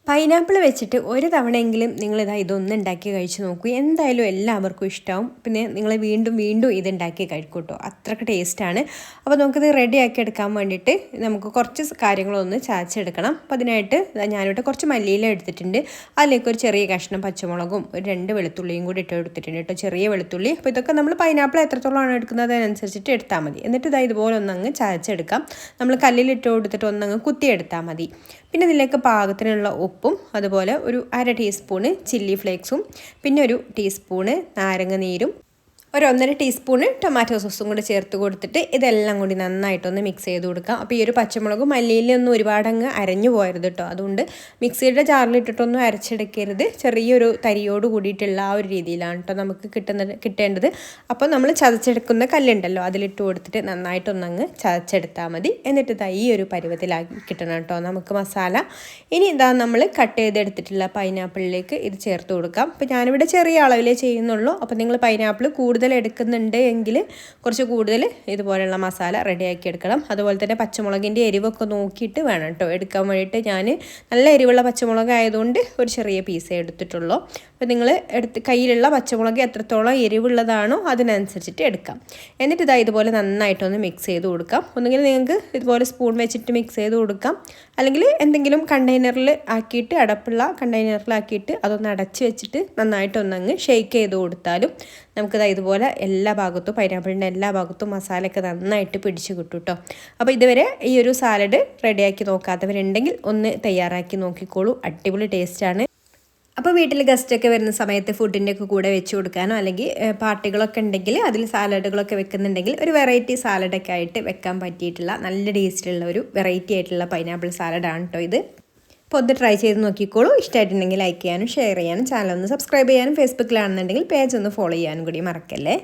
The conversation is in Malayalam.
പൈനാപ്പിൾ വെച്ചിട്ട് ഒരു തവണയെങ്കിലും നിങ്ങളിതാ ഇതൊന്ന് ഉണ്ടാക്കി കഴിച്ച് നോക്കൂ. എന്തായാലും എല്ലാവർക്കും ഇഷ്ടമാവും. പിന്നെ നിങ്ങൾ വീണ്ടും വീണ്ടും ഇതുണ്ടാക്കി കഴിക്കും കേട്ടോ. അത്രയ്ക്ക് ടേസ്റ്റാണ്. അപ്പോൾ നമുക്കിത് റെഡിയാക്കി എടുക്കാൻ വേണ്ടിയിട്ട് നമുക്ക് കുറച്ച് കാര്യങ്ങളൊന്ന് ചാച്ചെടുക്കണം. അപ്പോൾ അതിനായിട്ട് ഞാനിവിടെ കുറച്ച് മല്ലിയില എടുത്തിട്ടുണ്ട്. അതിലേക്ക് ഒരു ചെറിയ കഷ്ണം പച്ചമുളകും ഒരു 2 വെളുത്തുള്ളിയും കൂടി ഇട്ട് എടുത്തിട്ടുണ്ട് കേട്ടോ. ചെറിയ വെളുത്തുള്ളി. അപ്പോൾ ഇതൊക്കെ നമ്മൾ പൈനാപ്പിൾ എത്രത്തോളമാണ് എടുക്കുന്നത് അതിനനുസരിച്ചിട്ട് എടുത്താൽ മതി. എന്നിട്ട് ഇതാ ഇതുപോലെ ഒന്നങ്ങ് ചാച്ചെടുക്കാം. നമ്മൾ കല്ലിലിട്ട് കൊടുത്തിട്ട് ഒന്നങ്ങ് കുത്തിയെടുത്താൽ മതി. പിന്നെ ഇതിലേക്ക് പാകത്തിനുള്ള ഉപ്പും അതുപോലെ ഒരു 1/2 ടീസ്പൂണ് ചില്ലി ഫ്ലേക്സും പിന്നെ ഒരു ടീസ്പൂണ് നാരങ്ങ നീരും ഒരു 1.5 ടീസ്പൂണ് ടൊമാറ്റോ സോസും കൂടി ചേർത്ത് കൊടുത്തിട്ട് ഇതെല്ലാം കൂടി നന്നായിട്ടൊന്ന് മിക്സ് ചെയ്ത് കൊടുക്കാം. അപ്പോൾ ഈ ഒരു പച്ചമുളകും മല്ലിയിലൊന്നും ഒരുപാട് അങ്ങ് അരഞ്ഞു പോയരുത് കേട്ടോ. അതുകൊണ്ട് മിക്സിയുടെ ജാറിലിട്ടിട്ടൊന്നും അരച്ചെടുക്കരുത്. ചെറിയൊരു തരിയോട് കൂടിയിട്ടുള്ള ആ ഒരു രീതിയിലാണ് കേട്ടോ നമുക്ക് കിട്ടേണ്ടത്. അപ്പോൾ നമ്മൾ ചതച്ചെടുക്കുന്ന കല്ലുണ്ടല്ലോ അതിലിട്ട് കൊടുത്തിട്ട് നന്നായിട്ടൊന്നങ്ങ് ചതച്ചെടുത്താൽ മതി. എന്നിട്ട് ഇതാ ഈ ഒരു പരുവത്തിലാക്കി കിട്ടണം കേട്ടോ നമുക്ക് മസാല. ഇനി ഇതാ നമ്മൾ കട്ട് ചെയ്തെടുത്തിട്ടുള്ള പൈനാപ്പിളിലേക്ക് ഇത് ചേർത്ത് കൊടുക്കാം. അപ്പോൾ ഞാനിവിടെ ചെറിയ അളവിലേ ചെയ്യുന്നുള്ളൂ. അപ്പോൾ നിങ്ങൾ പൈനാപ്പിൾ കൂടുതൽ എടുക്കുന്നുണ്ട് എങ്കിൽ കുറച്ച് കൂടുതൽ ഇതുപോലെയുള്ള മസാല റെഡിയാക്കി എടുക്കണം. അതുപോലെ തന്നെ പച്ചമുളകിൻ്റെ എരിവൊക്കെ നോക്കിയിട്ട് വേണം കേട്ടോ എടുക്കാൻ വേണ്ടിയിട്ട്. ഞാൻ നല്ല എരിവുള്ള പച്ചമുളക് ആയതുകൊണ്ട് ഒരു ചെറിയ പീസേ എടുത്തിട്ടുള്ളൂ. അപ്പോൾ നിങ്ങൾ കയ്യിലുള്ള പച്ചമുളക് എത്രത്തോളം എരിവുള്ളതാണോ അതിനനുസരിച്ചിട്ട് എടുക്കാം. എന്നിട്ട് ഇതാ ഇതുപോലെ നന്നായിട്ടൊന്ന് മിക്സ് ചെയ്ത് കൊടുക്കാം. ഒന്നുകിൽ നിങ്ങൾക്ക് ഇതുപോലെ സ്പൂൺ വെച്ചിട്ട് മിക്സ് ചെയ്ത് കൊടുക്കാം, അല്ലെങ്കിൽ എന്തെങ്കിലും കണ്ടെയ്നറിൽ ആക്കിയിട്ട് അടപ്പുള്ള കണ്ടെയ്നറിലാക്കിയിട്ട് അതൊന്ന് അടച്ച് വെച്ചിട്ട് നന്നായിട്ടൊന്നങ്ങ് ഷെയ്ക്ക് ചെയ്ത് കൊടുത്താലും നമുക്കിതാ ഇതുപോലെ എല്ലാ ഭാഗത്തും പൈനാപ്പിളിൻ്റെ എല്ലാ ഭാഗത്തും മസാലയൊക്കെ നന്നായിട്ട് പിടിച്ച് കിട്ടും കേട്ടോ. അപ്പോൾ ഇതുവരെ ഈ ഒരു സാലഡ് റെഡിയാക്കി നോക്കാത്തവരുണ്ടെങ്കിൽ ഒന്ന് തയ്യാറാക്കി നോക്കിക്കോളൂ. അടിപൊളി ടേസ്റ്റാണ്. അപ്പോൾ വീട്ടിൽ ഗസ്റ്റൊക്കെ വരുന്ന സമയത്ത് ഫുഡിൻ്റെ ഒക്കെ കൂടെ വെച്ച് കൊടുക്കാനോ അല്ലെങ്കിൽ പാർട്ടികളൊക്കെ ഉണ്ടെങ്കിൽ അതിൽ സാലഡുകളൊക്കെ വെക്കുന്നുണ്ടെങ്കിൽ ഒരു വെറൈറ്റി സാലഡൊക്കെ ആയിട്ട് വെക്കാൻ പറ്റിയിട്ടുള്ള നല്ല ടേസ്റ്റുള്ള ഒരു വെറൈറ്റി ആയിട്ടുള്ള പൈനാപ്പിൾ സാലഡാണ് കേട്ടോ ഇത്. അപ്പോൾ ഒന്ന് ട്രൈ ചെയ്ത് നോക്കിക്കോളൂ. ഇഷ്ടമായിട്ടുണ്ടെങ്കിൽ ലൈക്ക് ചെയ്യാനും ഷെയർ ചെയ്യാനും ചാനൽ ഒന്ന് സബ്സ്ക്രൈബ് ചെയ്യാനും ഫേസ്ബുക്കിലാണെന്നുണ്ടെങ്കിൽ പേജ് ഒന്ന് ഫോളോ ചെയ്യാനും കൂടി മറക്കല്ലേ.